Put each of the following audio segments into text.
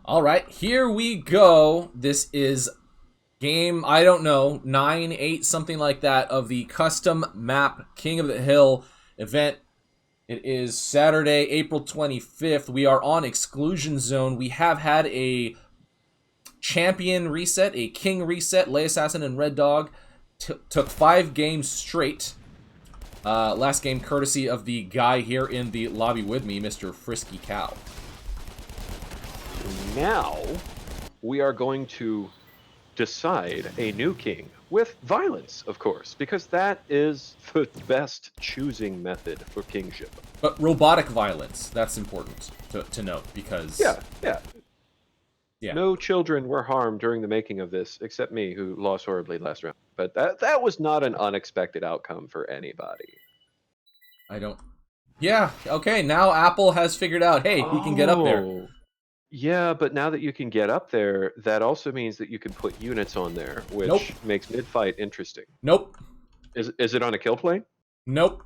All right, here we go. This is game, I don't know, 9, 8, something like that, of the custom map King of the Hill event. It is Saturday, April 25th. We are on Exclusion Zone. We have had a champion reset, a king reset. Lay Assassin and Red Dog took 5 games straight. Last game courtesy of the guy here in the lobby with me, Mr. Frisky Cow. Now, we are going to decide a new king with violence, of course, because that is the best choosing method for kingship. But robotic violence, that's important to note, because... Yeah. No children were harmed during the making of this, except me, who lost horribly last round. But that was not an unexpected outcome for anybody. I don't... Yeah, okay, now Apple has figured out, hey, we can get up there. Yeah, but now that you can get up there, that also means that you can put units on there, which makes mid-fight interesting. Nope. Is it on a kill plane? Nope.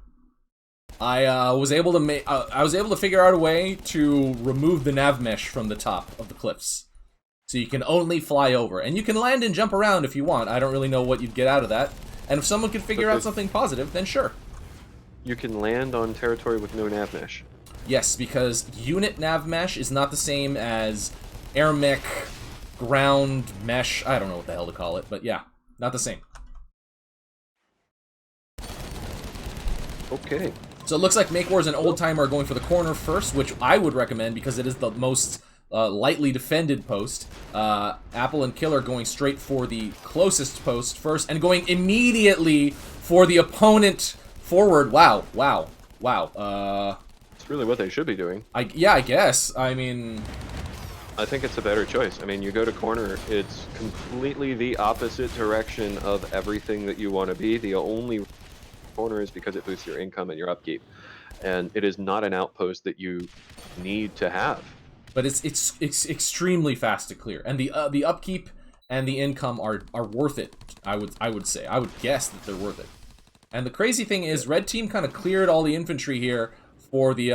I was able to figure out a way to remove the nav mesh from the top of the cliffs. So you can only fly over. And you can land and jump around if you want. I don't really know what you'd get out of that. And if someone could figure out something positive, then sure. You can land on territory with no nav mesh. Yes, because unit nav mesh is not the same as AirMech ground mesh. I don't know what the hell to call it, but yeah, not the same. Okay. So it looks like MakeWars and oldtimer are going for the corner first, which I would recommend because it is the most lightly defended post. Apple and Killer going straight for the closest post first and going immediately for the opponent forward. Wow. It's really what they should be doing. I guess. I mean... I think it's a better choice. I mean, you go to corner, it's completely the opposite direction of everything that you want to be. The only corner is because it boosts your income and your upkeep. And it is not an outpost that you need to have. But it's extremely fast to clear. And the upkeep and the income are worth it, I would say. I would guess that they're worth it. And the crazy thing is, Red Team kind of cleared all the infantry here for the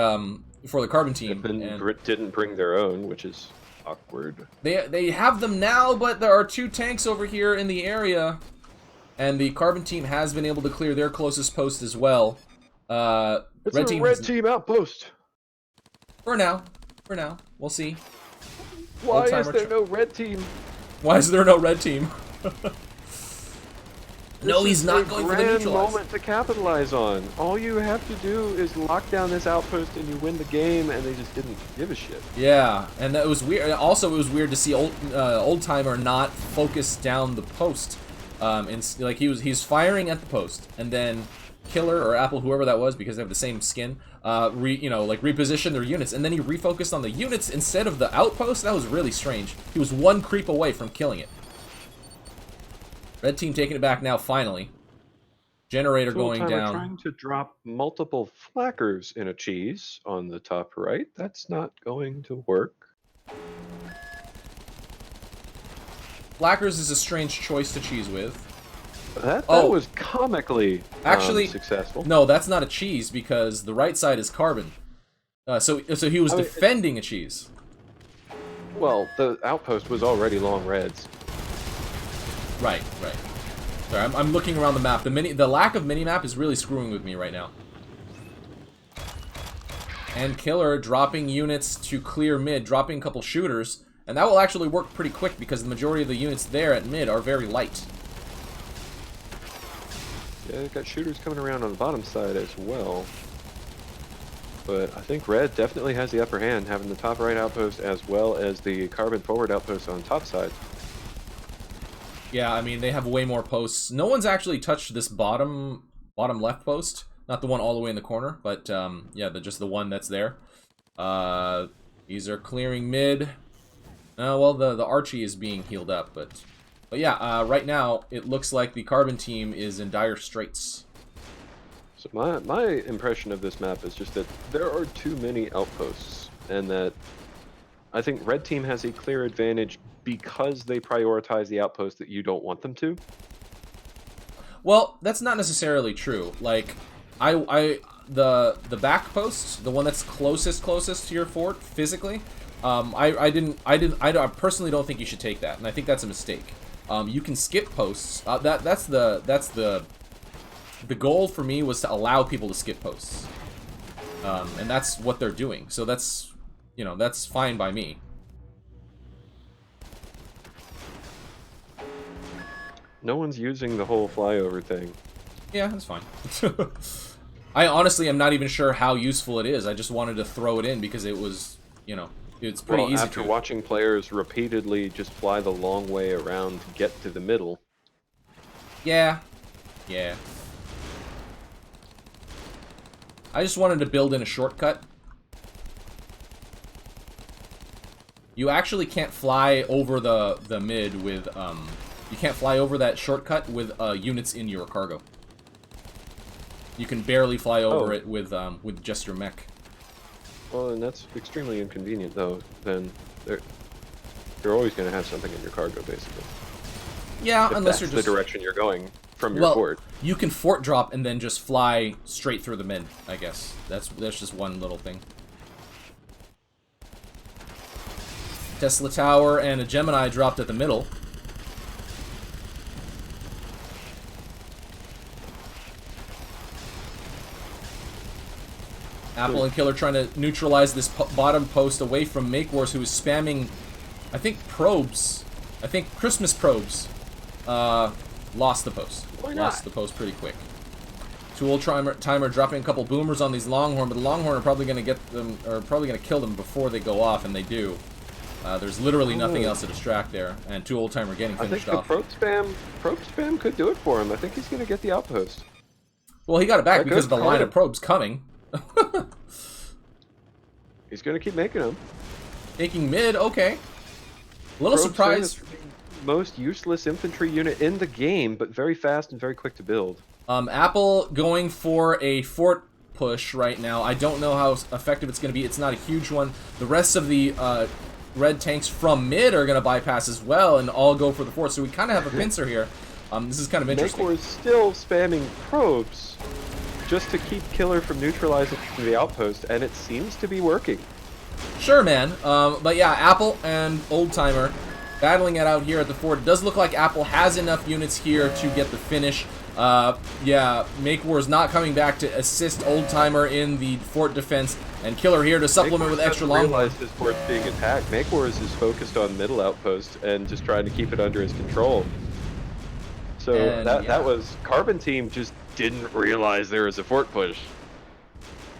Carbon Team. And didn't bring their own, which is awkward. They have them now, but there are 2 tanks over here in the area, and the Carbon Team has been able to clear their closest post as well. It's a Red Team outpost. For now, we'll see. Why is there no Red Team? Why is there no Red Team? No, he's not going for the neutralize. Moment to capitalize on. All you have to do is lock down this outpost and you win the game, and they just didn't give a shit. Yeah, and that was weird. Also, it was weird to see oldtimer not focus down the post. Like he's firing at the post, and then Killer or Apple, whoever that was, because they have the same skin, reposition their units, and then he refocused on the units instead of the outpost. That was really strange. He was 1 creep away from killing it. Red Team taking it back now, finally. Generator going down. Trying to drop multiple flackers in a cheese on the top right. That's not going to work. Flackers is a strange choice to cheese with. That was comically actually successful. No, that's not a cheese because the right side is carbon. So he was defending a cheese. Well, the outpost was already long reds. Right. Sorry, I'm looking around the map. The lack of mini-map is really screwing with me right now. And Killer dropping units to clear mid, dropping a couple shooters, and that will actually work pretty quick because the majority of the units there at mid are very light. Yeah, they've got shooters coming around on the bottom side as well. But I think Red definitely has the upper hand, having the top right outpost as well as the carbon forward outpost on top side. Yeah, I mean, they have way more posts. No one's actually touched this bottom left post. Not the one all the way in the corner, but yeah, just the one that's there. These are clearing mid. Well, the Archie is being healed up, but yeah, right now, it looks like the Carbon Team is in dire straits. So my impression of this map is just that there are too many outposts, and that I think Red Team has a clear advantage because they prioritize the outpost that you don't want them to. Well, that's not necessarily true. Like, the back post, the one that's closest to your fort physically, I personally don't think you should take that, and I think that's a mistake. You can skip posts. That's the goal for me was to allow people to skip posts, and that's what they're doing. So that's, you know, that's fine by me. No one's using the whole flyover thing. Yeah, that's fine. I honestly am not even sure how useful it is. I just wanted to throw it in because it was, you know, it's pretty easy. After watching players repeatedly just fly the long way around to get to the middle. Yeah. Yeah. I just wanted to build in a shortcut. You actually can't fly over the mid with, you can't fly over that shortcut with units in your cargo. You can barely fly over it with just your mech. Well, and that's extremely inconvenient, though. Then you're always going to have something in your cargo, basically. Yeah, if unless you're that's just the direction you're going from your fort. You can fort drop and then just fly straight through the mid, I guess. That's just one little thing. Tesla Tower and a Gemini dropped at the middle. Apple and Killer trying to neutralize this bottom post away from MakeWars, who is spamming, I think, probes. I think Christmas probes. Lost the post. Lost the post pretty quick. 2oldtimer dropping a couple boomers on these Longhorn, but the Longhorn are probably going to get them, or probably going to kill them before they go off, and they do. There's literally nothing else to distract there, and 2oldtimer getting finished off. I think the probe spam could do it for him. I think he's going to get the outpost. Well, he got it back because of the line of probes coming. He's going to keep making them. Taking mid, okay. A little surprised. Most useless infantry unit in the game, but very fast and very quick to build. Apple going for a fort push right now. I don't know how effective it's going to be. It's not a huge one. The rest of the red tanks from mid are going to bypass as well and all go for the fort. So we kind of have a pincer here. This is kind of interesting. MakeWars still spamming probes just to keep Killer from neutralizing the outpost, and it seems to be working. Sure, man. But yeah, Apple and Oldtimer battling it out here at the fort. It does look like Apple has enough units here to get the finish. Yeah, MakeWars not coming back to assist Oldtimer in the fort defense, and Killer here to supplement with extra long. Realized his fort's being attacked. MakeWars is focused on middle outpost and just trying to keep it under his control. So that was Carbon Team just didn't realize there was a fort push.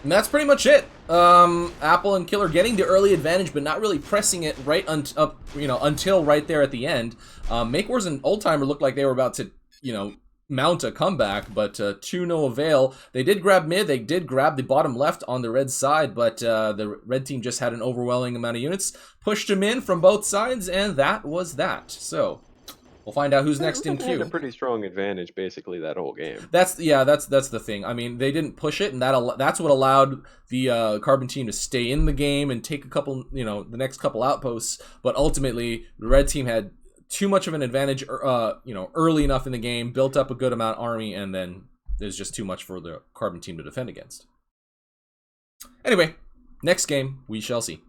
And that's pretty much it. Apple and Killer getting the early advantage, but not really pressing it right until right there at the end. MakeWars and Oldtimer looked like they were about to, mount a comeback, but to no avail. They did grab mid, they did grab the bottom left on the red side, but the red team just had an overwhelming amount of units, pushed them in from both sides, and that was that. So we'll find out who's next in queue. Had a pretty strong advantage, basically, that whole game. That's the thing. I mean, they didn't push it, and that's what allowed the Carbon team to stay in the game and take a couple, the next couple outposts. But ultimately, the red team had too much of an advantage, early enough in the game, built up a good amount of army, and then there's just too much for the Carbon team to defend against. Anyway, next game we shall see.